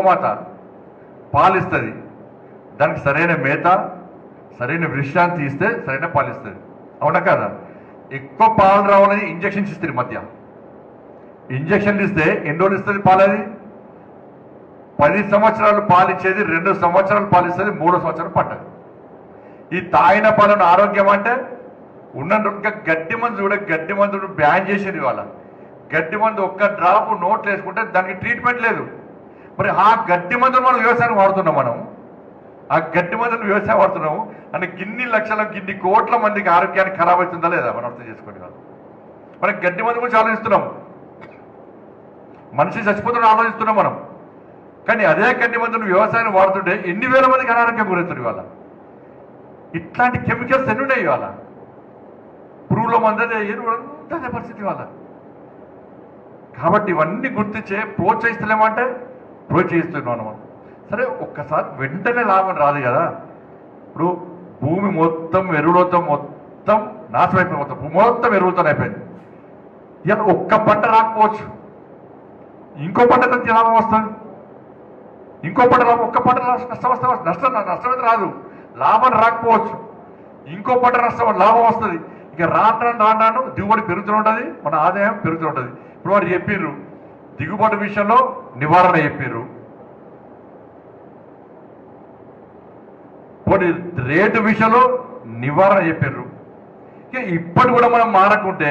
గోమాత పాలిస్తుంది, దానికి సరైన మేత సరైన విశ్రాంతి ఇస్తే సరైన పాలిస్తుంది, అవునా కదా? ఎక్కువ పాలు రావాలని ఇంజక్షన్స్ ఇస్తుంది. మధ్య ఇంజక్షన్లు ఇస్తే ఎన్ని రోజులు ఇస్తుంది పాలది? 10 సంవత్సరాలు పాలిచ్చేది 2 సంవత్సరాలు పాలిస్తుంది, 3వ సంవత్సరం పట్టదు. ఈ తాగిన పాలను ఆరోగ్యం అంటే ఉన్న గడ్డి మందు చూడ, గడ్డి మందును బ్యాన్ చేసేది వాళ్ళ. గడ్డి మందు ఒక్క డ్రాప్ నోట్లు వేసుకుంటే దానికి ట్రీట్మెంట్ లేదు. మరి ఆ గడ్డి మందును మనం వ్యవసాయం వాడుతున్నాం, మనం ఆ గడ్డి మందును వ్యవసాయం వాడుతున్నాము అంటే గిన్ని లక్షల గిన్ని కోట్ల మందికి ఆరోగ్యానికి ఖరాబ్ అవుతుందా లేదా మనం అర్థం చేసుకోండి. వాళ్ళు మనకి గడ్డి మందు గురించి ఆలోచిస్తున్నాం, మనిషి చచ్చిపోతున్న ఆలోచిస్తున్నాం మనం. కానీ అదే గడ్డి మందును వ్యవసాయం వాడుతుంటే ఎన్ని వేల మందికి అనారోగ్యం గురవుతుంది ఇవాళ. ఇట్లాంటి కెమికల్స్ ఎన్ని ఉన్నాయి ఇవాళ. పురుగుల మందదే ఎరువులంతా పరిస్థితి ఇవాళ. కాబట్టి ఇవన్నీ గుర్తించే ప్రోత్సహిస్తలేమంటే ప్రోత్సహిస్తున్నాం మనం. సరే ఒక్కసారి వెంటనే లాభం రాదు కదా. ఇప్పుడు భూమి మొత్తం ఎరువులతో మొత్తం నాశనం అయిపోయింది, మొత్తం ఎరువులతో అయిపోయింది. ఇలా ఒక్క పంట రాకపోవచ్చు, ఇంకో పంట లాభం వస్తుంది, ఇంకో పంట లాభం, ఒక్క పంట నష్టం వస్తుంది, నష్టమైతే రాదు, లాభం రాకపోవచ్చు, ఇంకో పంట నష్టం లాభం వస్తుంది. ఇక రాను దిగుబడి పెరుగుతూ ఉంటుంది, మన ఆదాయం పెరుగుతూ ఉంటుంది. ఇప్పుడు వారు చెప్పిర్రు దిగుబడి విషయంలో నివారణ చెప్పిర్రు, రేటు విషయంలో నివారణ చెప్పారు. ఇప్పటి కూడా మనం మారకుంటే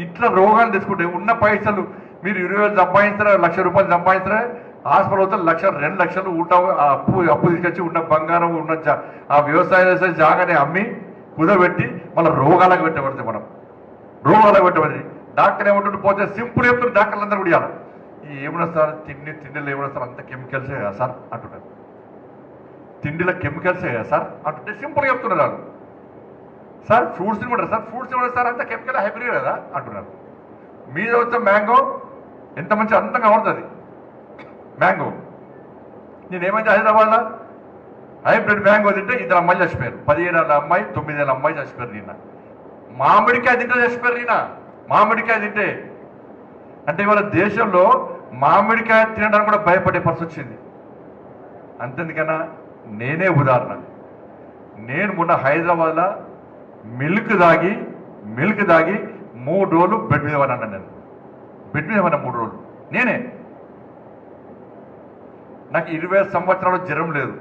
ఇట్లా రోగాలు తెచ్చుకుంటే ఉన్న పైసలు మీరు 20,000 సంపాదించారా, ₹1,00,000 సంపాదించారా, హాస్పిటల్ అవుతారు 1,00,000 2 లక్షలు అప్పు తీసుకొచ్చి ఉన్న బంగారం ఉన్న ఆ వ్యవసాయ జాగానే అమ్మి కుదబెట్టి మళ్ళీ రోగాలకు పెట్టబడితే మనం రోగాలకు పెట్టబడి డాక్టర్ ఏమంటుంటే పోతే సింపుల్ చెప్తున్నారు డాక్టర్లు అందరూ కూడా ఏమన్నా సార్ తిండిలో ఏమన్నా సార్ అంత కెమికల్సే కదా సార్ అంటున్నారు, తిండిలో కెమికల్సే కదా సార్ అంటుంటే సింపుల్గా చెప్తున్నారు వాళ్ళు. సార్ ఫ్రూట్స్ ఇవ్వడం సార్, ఫ్రూట్స్ ఇవ్వడం సార్ అంత కెమికల్ హైబ్రిడ్ కదా అంటున్నారు. మీద వచ్చే మ్యాంగో ఎంత మంచి అందంగా ఉంటుంది మ్యాంగో. నేనేమైతే హైదరాబాద్లో హైబ్రిడ్ మ్యాంగో తింటే 2 అమ్మాయిలు చచ్చిపోయారు, 17 ఏళ్ళ అమ్మాయి 9 ఏళ్ళ అమ్మాయి చచ్చిపోయారు. నిన్న మామిడికాయ తింటే చచ్చిపోయారు, నిన్న మామిడికాయ తింటే. అంటే ఇవాళ దేశంలో మామిడికాయ తినడానికి కూడా భయపడే పరిస్థితి వచ్చింది. అంతేందుకన్నా నేనే ఉదాహరణ. నేను మొన్న హైదరాబాద్లో మిల్క్ దాగి 3 రోజులు బెడ్ మీద పడినా. నేను బెడ్ మీద పడినా 3 రోజులు నేనే. నాకు 20 సంవత్సరాలు జ్వరం లేదు,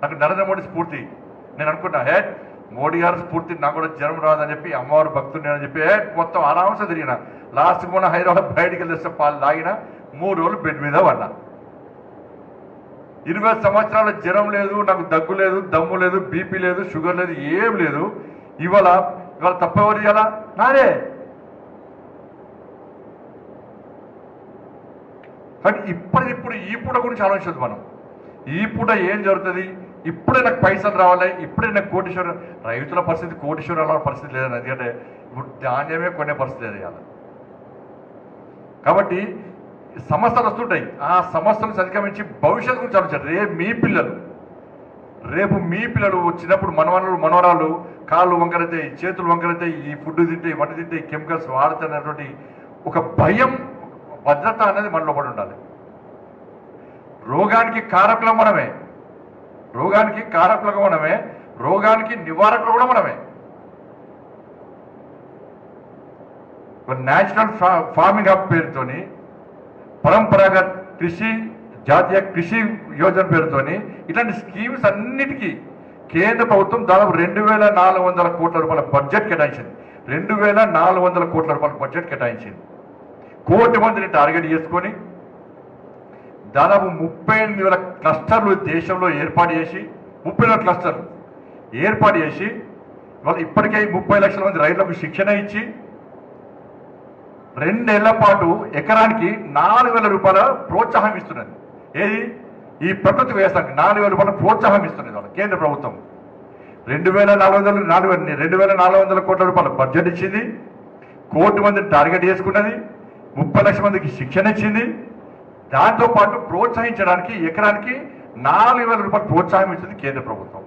నాకు నరేంద్ర మోడీ స్ఫూర్తి. నేను అనుకున్నా మోడీ గారు స్ఫూర్తి నాకు కూడా జ్వరం రాదని చెప్పి అమ్మవారు భక్తుని అని చెప్పి మొత్తం ఆరాంస తిరిగిన. లాస్ట్ మొన్న హైదరాబాద్ బయటికి వెళ్ళేస్తే పాలు తాగిన, 3 రోజులు బెడ్ మీద పడినా. 20 సంవత్సరాల జ్వరం లేదు, నాకు దగ్గు లేదు, దమ్ము లేదు, బీపీ లేదు, షుగర్ లేదు, ఏం లేదు. ఇవాళ తప్పెవరు ఇవాళ నాదే. కానీ ఇప్పుడు ఈ పూట గురించి ఆలోచించదు మనం. ఈ పూట ఏం జరుగుతుంది, ఇప్పుడే నాకు పైసలు రావాలి, ఇప్పుడే నాకు కోటీశ్వరం. రైతుల పరిస్థితి కోటీశ్వరాల పరిస్థితి లేదని, ఎందుకంటే ఇప్పుడు ధాన్యమే కొనే పరిస్థితి లేదు ఇవాళ. కాబట్టి సమస్యలు వస్తుంటాయి, ఆ సమస్యలను అధిగమించి భవిష్యత్తు గురించి ఆలోచించారు. రేపు మీ పిల్లలు చిన్నప్పుడు మనవరాలు కాళ్ళు వంకరైతే, చేతులు వంకరైతే, ఈ ఫుడ్ తింటే, వంట తింటే, కెమికల్స్ వాడుతున్నటువంటి ఒక భయం, భద్రత అనేది మనలో పడి ఉండాలి. రోగానికి కారకులం మనమే, రోగానికి నివారకులు కూడా మనమే. నేచురల్ ఫార్మింగ్ హబ్ పేరుతోని, పరంపరాగత కృషి, జాతీయ కృషి యోజన పేరుతోని ఇట్లాంటి స్కీమ్స్ అన్నిటికీ కేంద్ర ప్రభుత్వం దాదాపు 2,400 కోట్ల రూపాయల బడ్జెట్ కేటాయించింది. 2,400 కోట్ల రూపాయల బడ్జెట్ కేటాయించింది. 1 కోటి మందిని టార్గెట్ చేసుకొని దాదాపు 38,000 క్లస్టర్లు దేశంలో ఏర్పాటు చేసి, 30,000 క్లస్టర్లు ఏర్పాటు చేసి వాళ్ళు ఇప్పటికే 30 లక్షల మంది రైతులకు శిక్షణ ఇచ్చి 2 ఏళ్ల పాటు ఎకరానికి 4,000 రూపాయల ప్రోత్సాహం ఇస్తున్నది. ఏది ఈ ప్రకృతి వ్యవసాయానికి 4,000 రూపాయల ప్రోత్సాహం ఇస్తున్నది వాళ్ళ కేంద్ర ప్రభుత్వం. 2,400 కోట్ల రూపాయల బడ్జెట్ ఇచ్చింది, 1 కోటి మందిని టార్గెట్ చేసుకున్నది, 30 లక్షల మందికి శిక్షణ ఇచ్చింది. దాంతోపాటు ప్రోత్సహించడానికి ఎకరానికి 4,000 రూపాయలు ప్రోత్సాహం ఇచ్చింది కేంద్ర ప్రభుత్వం.